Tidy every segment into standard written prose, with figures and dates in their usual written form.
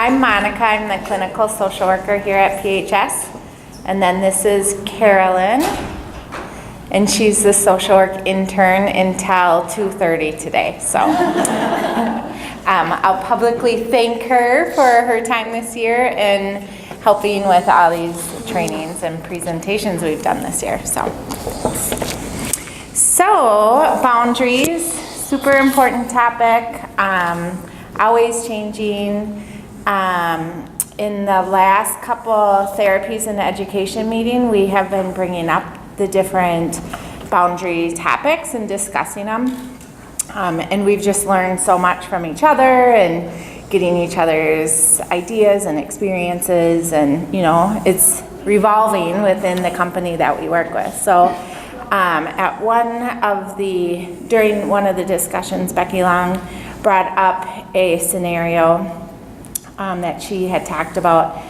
I'm Monica. I'm the clinical social worker here at PHS. And then this is Carolyn. And she's the social work intern until 2:30 today. So I'll publicly thank her for her time this year and helping with all these trainings and presentations we've done this year. So boundaries, super important topic, always changing. In the last couple therapies and education meeting, we have been bringing up the different boundary topics and discussing them. And we've just learned so much from each other and getting each other's ideas and experiences, and it's revolving within the company that we work with. So during one of the discussions, Becky Long brought up a scenario that she had talked about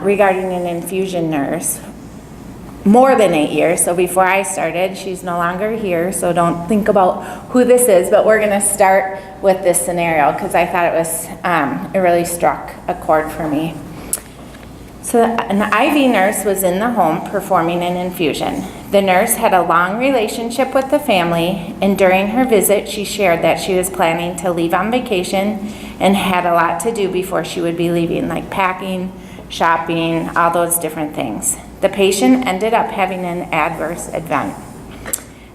regarding an infusion nurse more than 8 years. So before I started, she's no longer here, so don't think about who this is, but we're gonna start with this scenario because I thought it really struck a chord for me. So an IV nurse was in the home performing an infusion. The nurse had a long relationship with the family, and during her visit, she shared that she was planning to leave on vacation and had a lot to do before she would be leaving, like packing, shopping, all those different things. The patient ended up having an adverse event.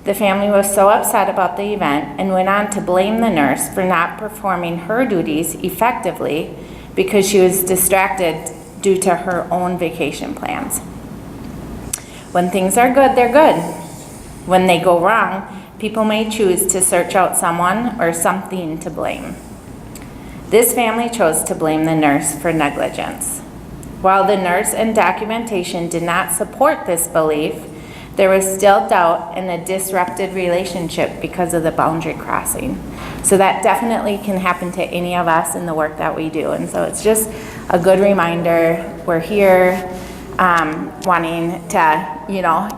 The family was so upset about the event and went on to blame the nurse for not performing her duties effectively because she was distracted due to her own vacation plans. When things are good, they're good. When they go wrong, people may choose to search out someone or something to blame. This family chose to blame the nurse for negligence. While the nurse and documentation did not support this belief, there was still doubt and a disrupted relationship because of the boundary crossing. So that definitely can happen to any of us in the work that we do. And so it's just a good reminder. We're here wanting to,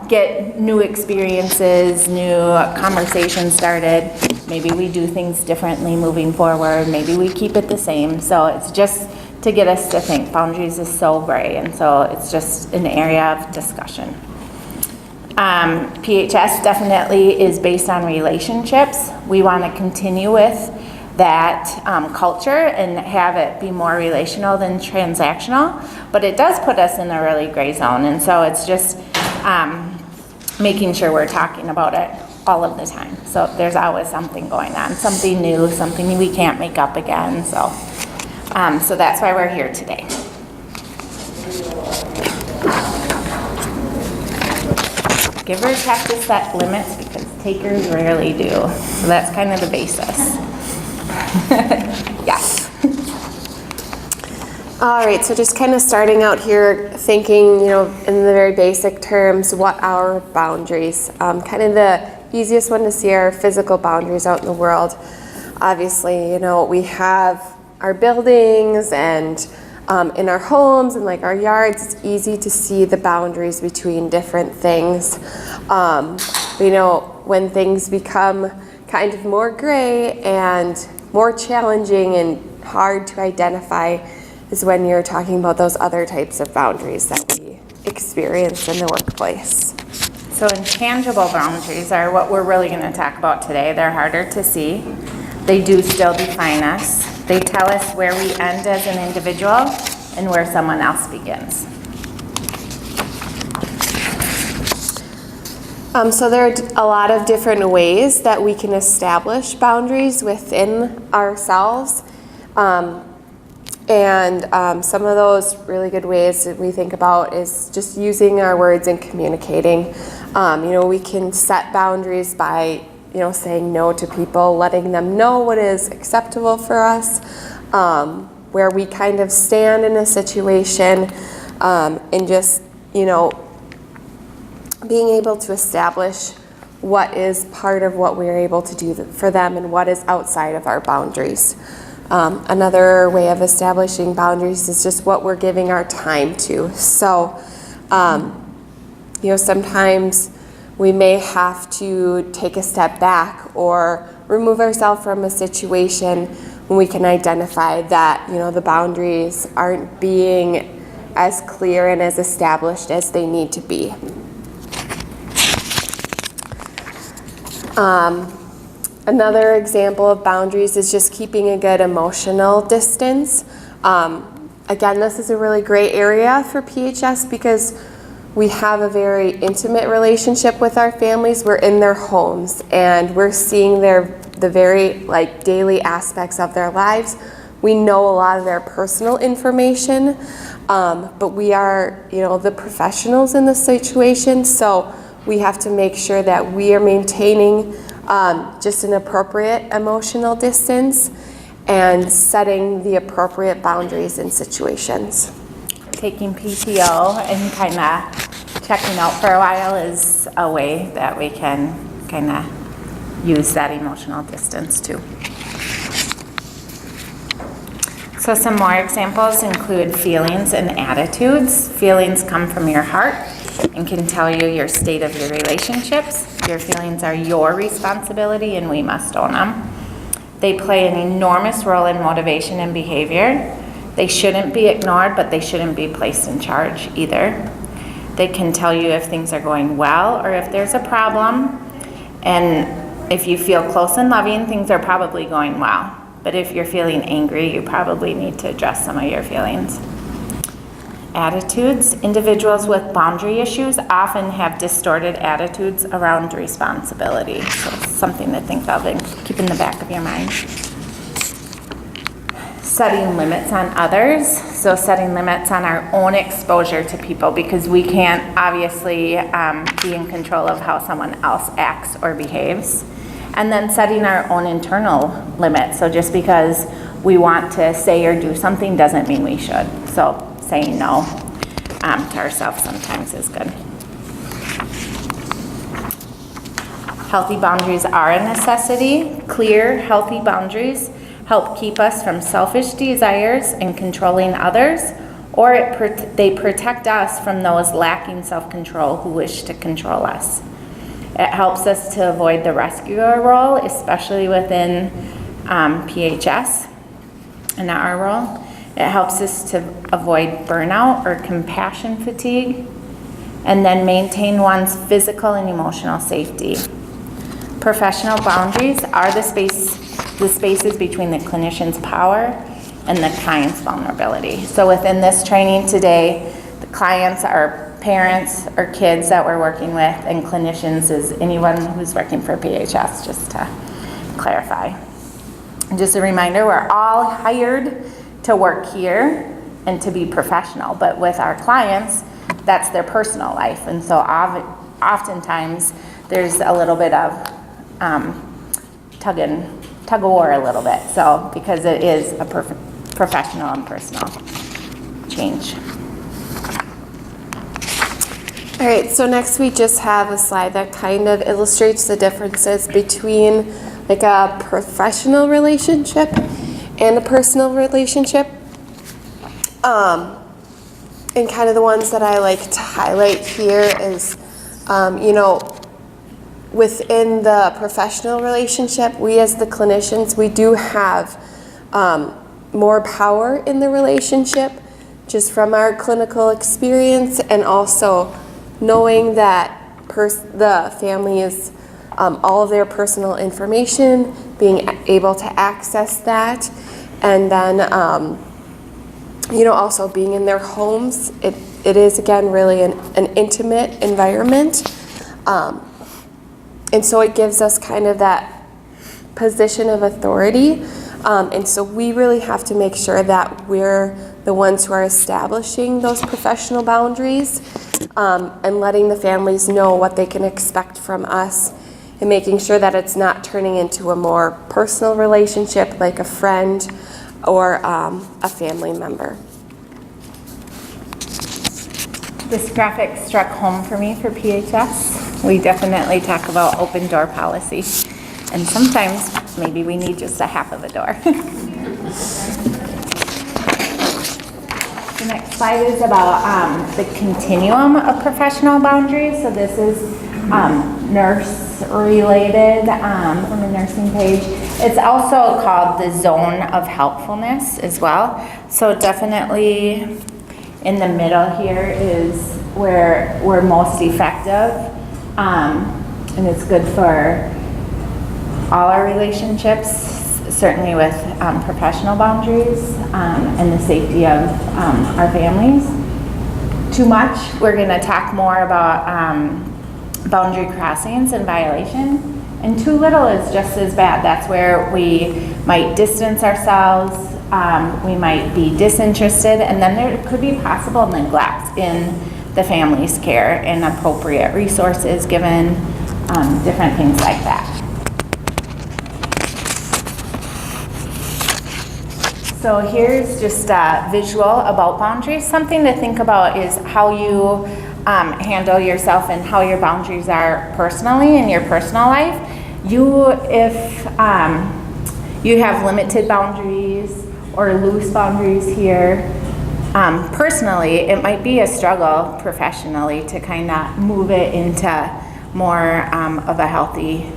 get new experiences, new conversations started. Maybe we do things differently moving forward. Maybe we keep it the same. So it's just to get us to think. Boundaries is so gray, and so it's just an area of discussion. PHS definitely is based on relationships. We want to continue with that culture and have it be more relational than transactional, but it does put us in a really gray zone, and so it's just making sure we're talking about it all of the time. So there's always something going on, something new, something we can't make up again. So that's why we're here today. Givers have to set limits because takers rarely do. So that's kind of the basis. Yes. All right, so just kind of starting out here thinking, in the very basic terms, what are boundaries? Kind of the easiest one to see are physical boundaries out in the world. Obviously, we have our buildings and in our homes and like our yards, it's easy to see the boundaries between different things. When things become kind of more gray and more challenging and hard to identify is when you're talking about those other types of boundaries that we experience in the workplace. So intangible boundaries are what we're really going to talk about today. They're harder to see. They do still define us. They tell us where we end as an individual and where someone else begins. So there are a lot of different ways that we can establish boundaries within ourselves. And some of those really good ways that we think about is just using our words and communicating. We can set boundaries by, saying no to people, letting them know what is acceptable for us, where we kind of stand in a situation, and just, being able to establish what is part of what we're able to do for them and what is outside of our boundaries. Another way of establishing boundaries is just what we're giving our time to. So, sometimes we may have to take a step back or remove ourselves from a situation when we can identify that, the boundaries aren't being as clear and as established as they need to be. Another example of boundaries is just keeping a good emotional distance. Again, this is a really great area for PHS because we have a very intimate relationship with our families. We're in their homes and we're seeing the very daily aspects of their lives. We know a lot of their personal information, but we are, the professionals in the situation, so we have to make sure that we are maintaining just an appropriate emotional distance and setting the appropriate boundaries in situations. Taking PTO and kind of checking out for a while is a way that we can kind of use that emotional distance too. So some more examples include feelings and attitudes. Feelings come from your heart and can tell you your state of your relationships. Your feelings are your responsibility and we must own them. They play an enormous role in motivation and behavior. They shouldn't be ignored, but they shouldn't be placed in charge either. They can tell you if things are going well or if there's a problem. And if you feel close and loving, things are probably going well. But if you're feeling angry, you probably need to address some of your feelings. Attitudes. Individuals with boundary issues often have distorted attitudes around responsibility. So something to think of and keep in the back of your mind. Setting limits on others. So setting limits on our own exposure to people because we can't obviously be in control of how someone else acts or behaves. And then setting our own internal limits. So just because we want to say or do something doesn't mean we should. So saying no to ourselves sometimes is good. Healthy boundaries are a necessity. Clear, healthy boundaries help keep us from selfish desires and controlling others, or they protect us from those lacking self-control who wish to control us. It helps us to avoid the rescuer role, especially within PHS and our role. It helps us to avoid burnout or compassion fatigue, and then maintain one's physical and emotional safety. Professional boundaries are the spaces between the clinician's power and the client's vulnerability. So within this training today, the clients are parents or kids that we're working with, and clinicians is anyone who's working for PHS, just to clarify. And just a reminder, we're all hired to work here and to be professional, but with our clients, that's their personal life. And so oftentimes there's a little bit of tug of war a little bit, so because it is a professional and personal change. All right, so next we just have a slide that kind of illustrates the differences between a professional relationship and a personal relationship. And kind of the ones that I like to highlight here is, within the professional relationship, we as the clinicians, we do have more power in the relationship just from our clinical experience, and also knowing that the family is all of their personal information, being able to access that, and then also being in their homes. It is again really an intimate environment, and so it gives us kind of that position of authority, and so we really have to make sure that we're the ones who are establishing those professional boundaries, and letting the families know what they can expect from us, and making sure that it's not turning into a more personal relationship like a friend or a family member. This graphic struck home for me for PHS. We definitely talk about open door policy, and sometimes maybe we need just a half of a door. The next slide is about the continuum of professional boundaries. So this is nurse, related from a nursing page. It's also called the zone of helpfulness as well. So definitely in the middle here is where we're most effective, and it's good for all our relationships, certainly with professional boundaries and the safety of our families. Too much, we're going to talk more about boundary crossings and violation, and too little is just as bad. That's where we might distance ourselves, we might be disinterested, and then there could be possible neglect in the family's care, inappropriate resources given, different things like that. So here's just a visual about boundaries. Something to think about is how you handle yourself and how your boundaries are personally in your personal life. If you have limited boundaries or loose boundaries here, personally, it might be a struggle professionally to kind of move it into more of a healthy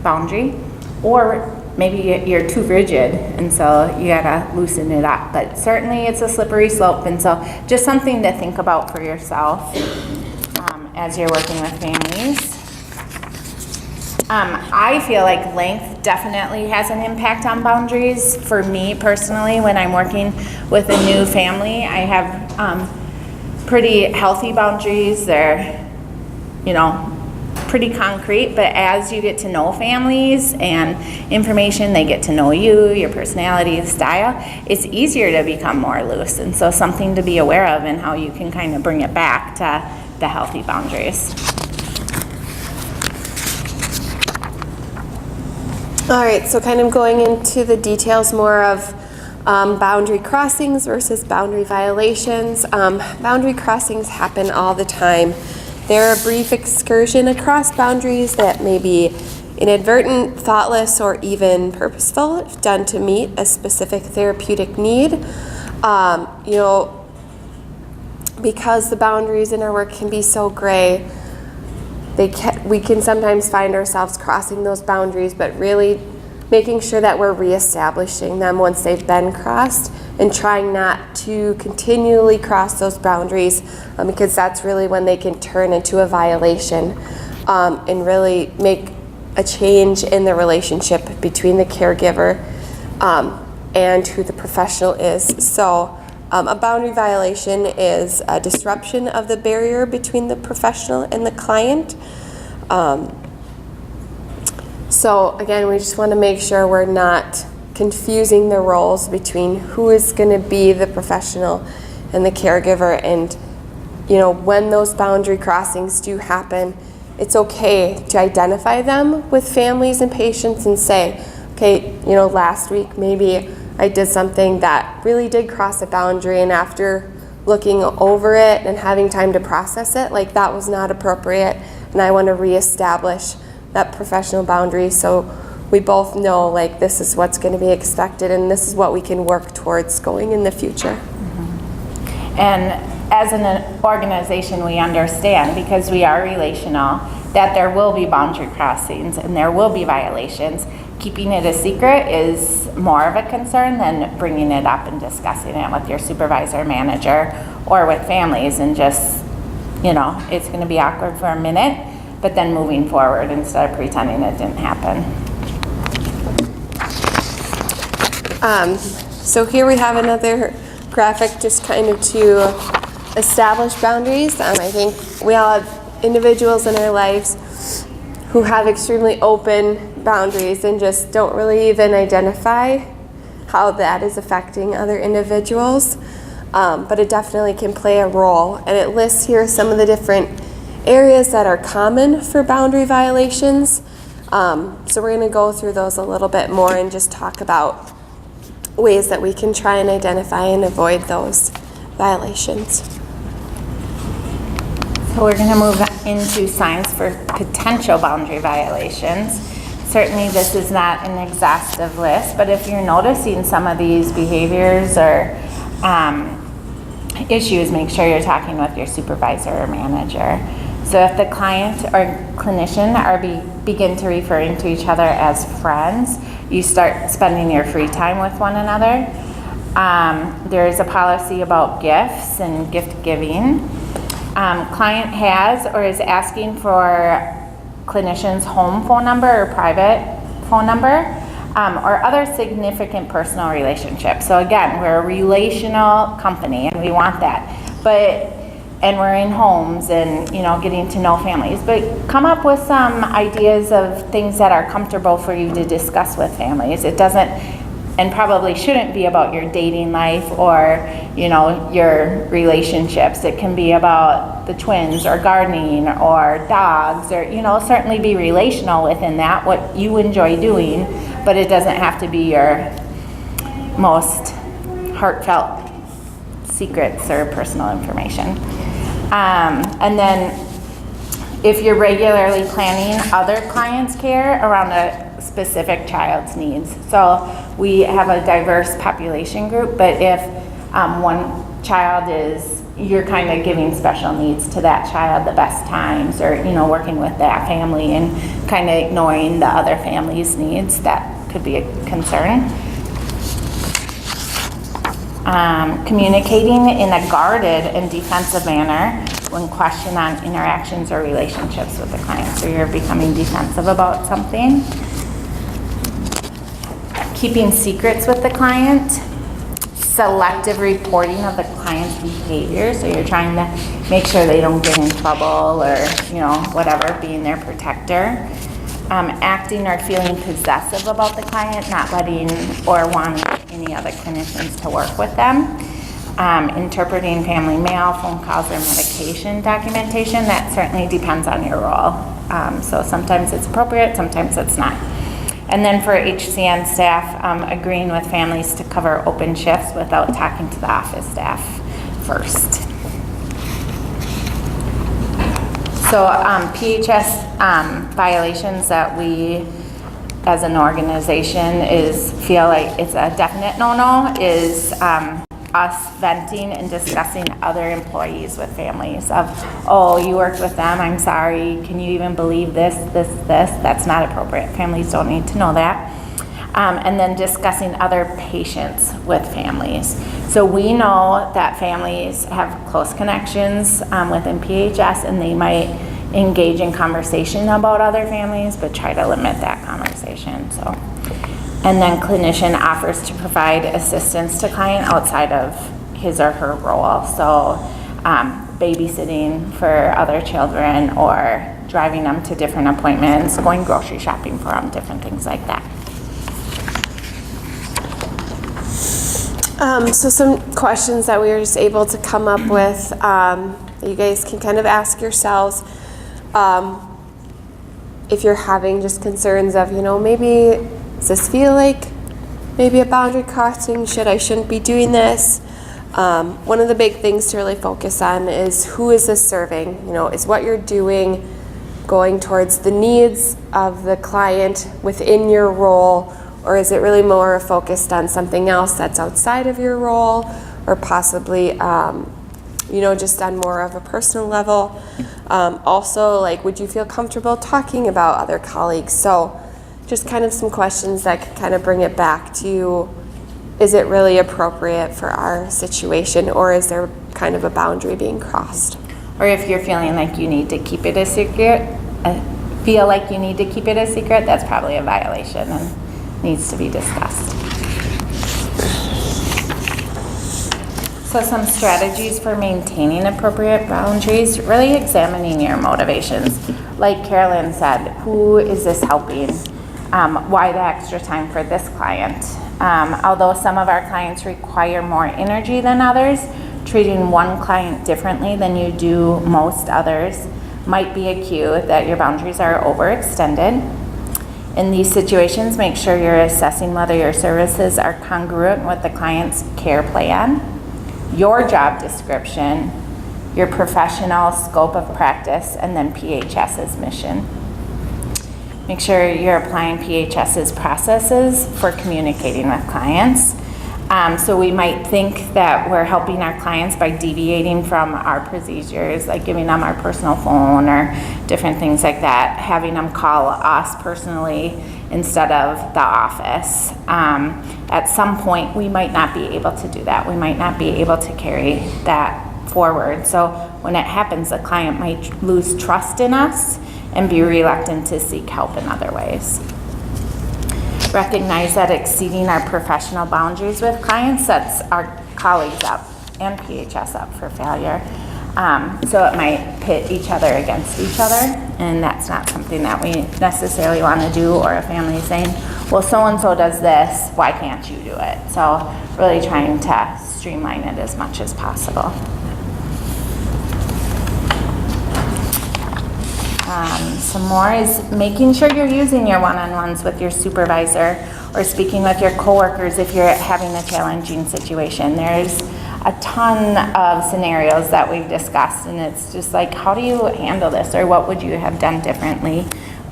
boundary, or maybe you're too rigid and so you gotta loosen it up. But certainly it's a slippery slope, and so just something to think about for yourself as you're working with families. I feel like length definitely has an impact on boundaries. For me personally, when I'm working with a new family, I have pretty healthy boundaries. They're, pretty concrete, but as you get to know families and information, they get to know you, your personality, style, it's easier to become more loose. And so something to be aware of and how you can kind of bring it back to the healthy boundaries. All right, so kind of going into the details more of boundary crossings versus boundary violations. Boundary crossings happen all the time. They're a brief excursion across boundaries that may be inadvertent, thoughtless, or even purposeful if done to meet a specific therapeutic need. Because the boundaries in our work can be so gray, we can sometimes find ourselves crossing those boundaries, but really making sure that we're reestablishing them once they've been crossed, and trying not to continually cross those boundaries, because that's really when they can turn into a violation and really make a change in the relationship between the caregiver and who the professional is. So a boundary violation is a disruption of the barrier between the professional and the client. So again, we just want to make sure we're not confusing the roles between who is going to be the professional and the caregiver. And when those boundary crossings do happen, it's okay to identify them with families and patients and say, okay, last week maybe I did something that really did cross a boundary, and after looking over it and having time to process it, like that was not appropriate, and I want to reestablish that professional boundary so we both know like this is what's going to be expected and this is what we can work towards going in the future. Mm-hmm. And as an organization, we understand, because we are relational, that there will be boundary crossings and there will be violations. Keeping it a secret is more of a concern than bringing it up and discussing it with your supervisor, manager, or with families, and just, it's going to be awkward for a minute, but then moving forward instead of pretending it didn't happen. So here we have another graphic just kind of to establish boundaries. I think we all have individuals in our lives who have extremely open boundaries and just don't really even identify how that is affecting other individuals. But it definitely can play a role. And it lists here some of the different areas that are common for boundary violations. So we're going to go through those a little bit more and just talk about ways that we can try and identify and avoid those violations. So we're going to move into signs for potential boundary violations. Certainly this is not an exhaustive list, but if you're noticing some of these behaviors or issues, make sure you're talking with your supervisor or manager. So if the client or clinician begin to referring to each other as friends, you start spending your free time with one another. There's a policy about gifts and gift giving. Client has or is asking for clinician's home phone number or private phone number, or other significant personal relationships. So again, we're a relational company and we want that. And we're in homes and, getting to know families. But come up with some ideas of things that are comfortable for you to discuss with families. It doesn't, and probably shouldn't be about your dating life or, your relationships. It can be about the twins or gardening or dogs or, certainly be relational within that, what you enjoy doing, but it doesn't have to be your most heartfelt secrets or personal information. And then if you're regularly planning other clients' care around a specific child's needs. So we have a diverse population group, but if one child you're kind of giving special needs to that child the best times, or working with that family and kind of ignoring the other family's needs, that could be a concern. Communicating in a guarded and defensive manner when questioned on interactions or relationships with the client. So you're becoming defensive about something. Keeping secrets with the client. Selective reporting of the client's behavior. So you're trying to make sure they don't get in trouble or, whatever, being their protector. Acting or feeling possessive about the client, not letting or wanting any other clinicians to work with them. Interpreting family mail, phone calls, or medication documentation. That certainly depends on your role. So sometimes it's appropriate, sometimes it's not. And then for HCN staff, agreeing with families to cover open shifts without talking to the office staff first. So PHS violations that we as an organization feel like it's a definite no-no is us venting and discussing other employees with families of, oh, you worked with them, I'm sorry, can you even believe this? That's not appropriate. Families don't need to know that. And then discussing other patients with families. So we know that families have close connections within PHS, and they might engage in conversation about other families, but try to limit that conversation. So, and then clinician offers to provide assistance to client outside of his or her role. So babysitting for other children or driving them to different appointments, going grocery shopping for them, different things like that. So some questions that we were just able to come up with that you guys can kind of ask yourselves. If you're having just concerns of, maybe does this feel like maybe a boundary crossing? Shouldn't be doing this? One of the big things to really focus on is who is this serving? Is what you're doing going towards the needs of the client within your role, or is it really more focused on something else that's outside of your role, or possibly just on more of a personal level? Also, would you feel comfortable talking about other colleagues? So just kind of some questions that could kind of bring it back to, is it really appropriate for our situation, or is there kind of a boundary being crossed? Or if you're feeling like you need to keep it a secret, that's probably a violation and needs to be discussed. So some strategies for maintaining appropriate boundaries, really examining your motivations. Like Carolyn said, who is this helping? Why the extra time for this client? Although some of our clients require more energy than others, treating one client differently than you do most others might be a cue that your boundaries are overextended. In these situations, make sure you're assessing whether your services are congruent with the client's care plan, your job description, your professional scope of practice, and then PHS's mission. Make sure you're applying PHS's processes for communicating with clients. So we might think that we're helping our clients by deviating from our procedures, like giving them our personal phone or different things like that, having them call us personally instead of the office. At some point, we might not be able to do that. We might not be able to carry that forward. So when it happens, the client might lose trust in us and be reluctant to seek help in other ways. Recognize that exceeding our professional boundaries with clients sets our colleagues up and PHS up for failure. So it might pit each other against each other, and that's not something that we necessarily want to do, or a family saying, well, so-and-so does this, why can't you do it? So really trying to streamline it as much as possible. Some more is making sure you're using your one-on-ones with your supervisor or speaking with your coworkers if you're having a challenging situation. There's a ton of scenarios that we've discussed, and it's just like, how do you handle this, or what would you have done differently?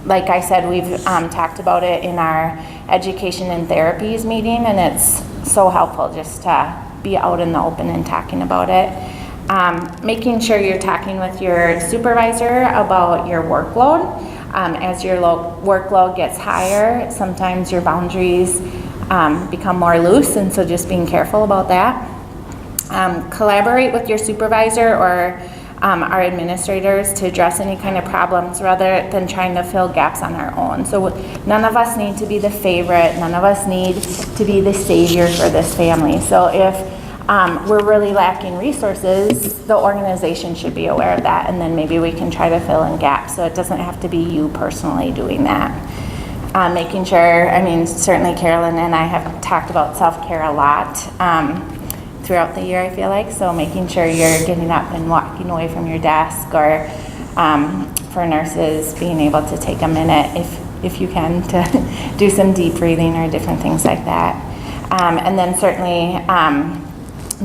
Like I said, we've talked about it in our education and therapies meeting, and it's so helpful just to be out in the open and talking about it. Making sure you're talking with your supervisor about your workload. As your workload gets higher, sometimes your boundaries become more loose, and so just being careful about that. Collaborate with your supervisor or our administrators to address any kind of problems rather than trying to fill gaps on our own. So none of us need to be the favorite, none of us need to be the savior for this family. So if we're really lacking resources, the organization should be aware of that, and then maybe we can try to fill in gaps, so it doesn't have to be you personally doing that. Making sure, I mean, certainly Carolyn and I have talked about self-care a lot throughout the year, I feel like, so making sure you're getting up and walking away from your desk, or for nurses, being able to take a minute, if you can, to do some deep breathing or different things like that. And then certainly,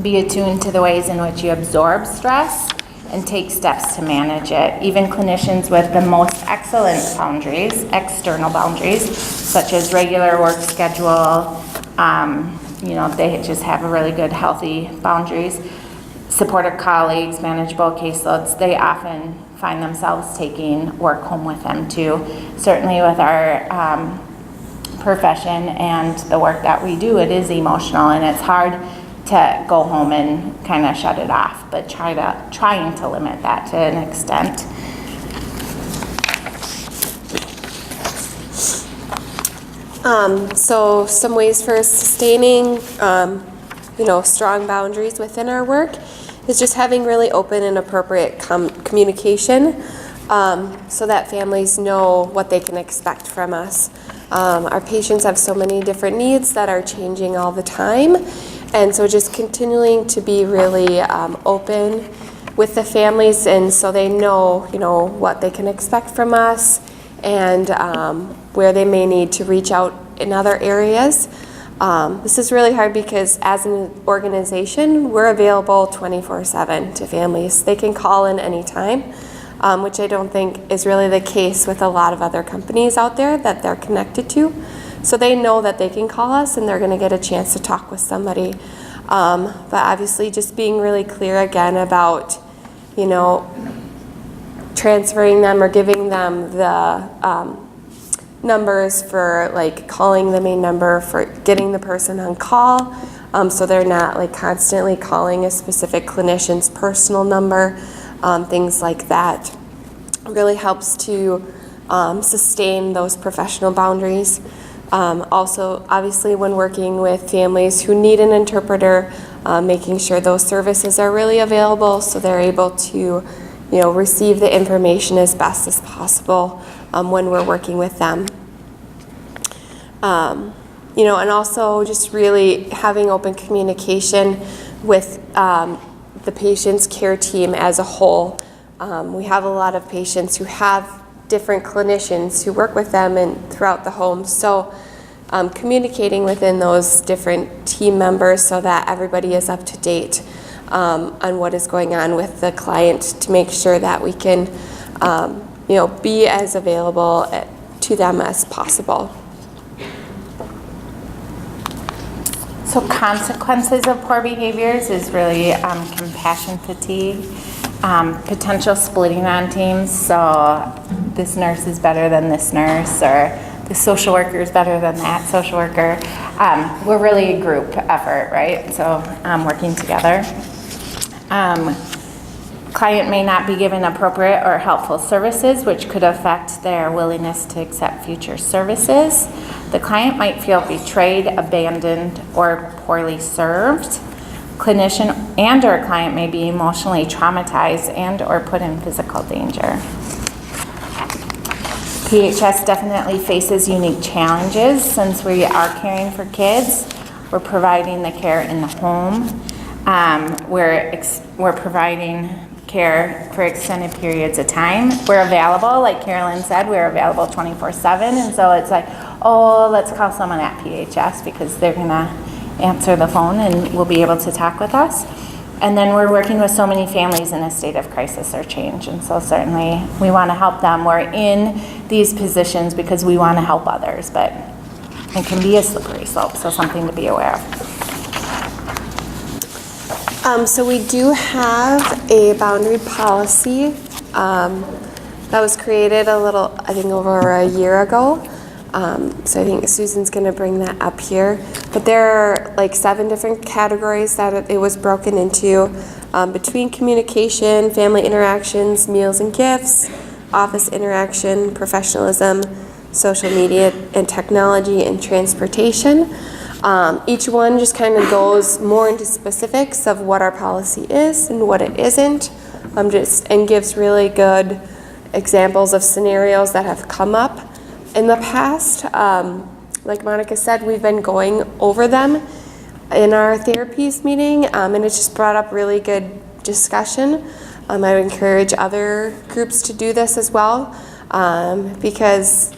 be attuned to the ways in which you absorb stress and take steps to manage it. Even clinicians with the most excellent boundaries, external boundaries, such as regular work schedule, they just have a really good, healthy boundaries, supportive colleagues, manageable caseloads, they often find themselves taking work home with them too. Certainly with our profession and the work that we do, it is emotional, and it's hard to go home and kind of shut it off, but trying to limit that to an extent. So some ways for sustaining, strong boundaries within our work is just having really open and appropriate communication, so that families know what they can expect from us. Our patients have so many different needs that are changing all the time. And so just continuing to be really open with the families, and so they know, what they can expect from us, and where they may need to reach out in other areas. This is really hard because as an organization, we're available 24/7 to families. They can call in anytime, which I don't think is really the case with a lot of other companies out there that they're connected to. So they know that they can call us and they're going to get a chance to talk with somebody. But obviously just being really clear again about, transferring them or giving them the numbers for like calling the main number, for getting the person on call, so they're not like constantly calling a specific clinician's personal number, things like that really helps to sustain those professional boundaries. Also, obviously, when working with families who need an interpreter, making sure those services are really available so they're able to, receive the information as best as possible when we're working with them. And also just really having open communication with the patient's care team as a whole. We have a lot of patients who have different clinicians who work with them and throughout the home. So communicating within those different team members so that everybody is up to date on what is going on with the client, to make sure that we can be as available to them as possible. So So consequences of poor behaviors is really compassion fatigue, potential splitting on teams. So this nurse is better than this nurse, or the social worker is better than that social worker. We're really a group effort, right? So working together. Client may not be given appropriate or helpful services, which could affect their willingness to accept future services. The client might feel betrayed, abandoned, or poorly served. Clinician and or client may be emotionally traumatized and or put in physical danger. PHS definitely faces unique challenges since we are caring for kids. We're providing the care in the home. We're providing care for extended periods of time. We're available, like Carolyn said, we're available 24/7, and so it's like, oh, let's call someone at PHS because they're gonna answer the phone and will be able to talk with us. And then we're working with so many families in a state of crisis or change, and so certainly we want to help them. We're in these positions because we want to help others, but it can be a slippery slope, so something to be aware of. So we do have a boundary policy that was created I think over a year ago. So I think Susan's going to bring that up here. But there are like 7 different categories that it was broken into between communication, family interactions, meals and gifts, office interaction, professionalism, social media and technology, and transportation. Each one just kind of goes more into specifics of what our policy is and what it isn't, and gives really good examples of scenarios that have come up in the past. Like Monica said, we've been going over them in our therapies meeting, and it's just brought up really good discussion. I would encourage other groups to do this as well, because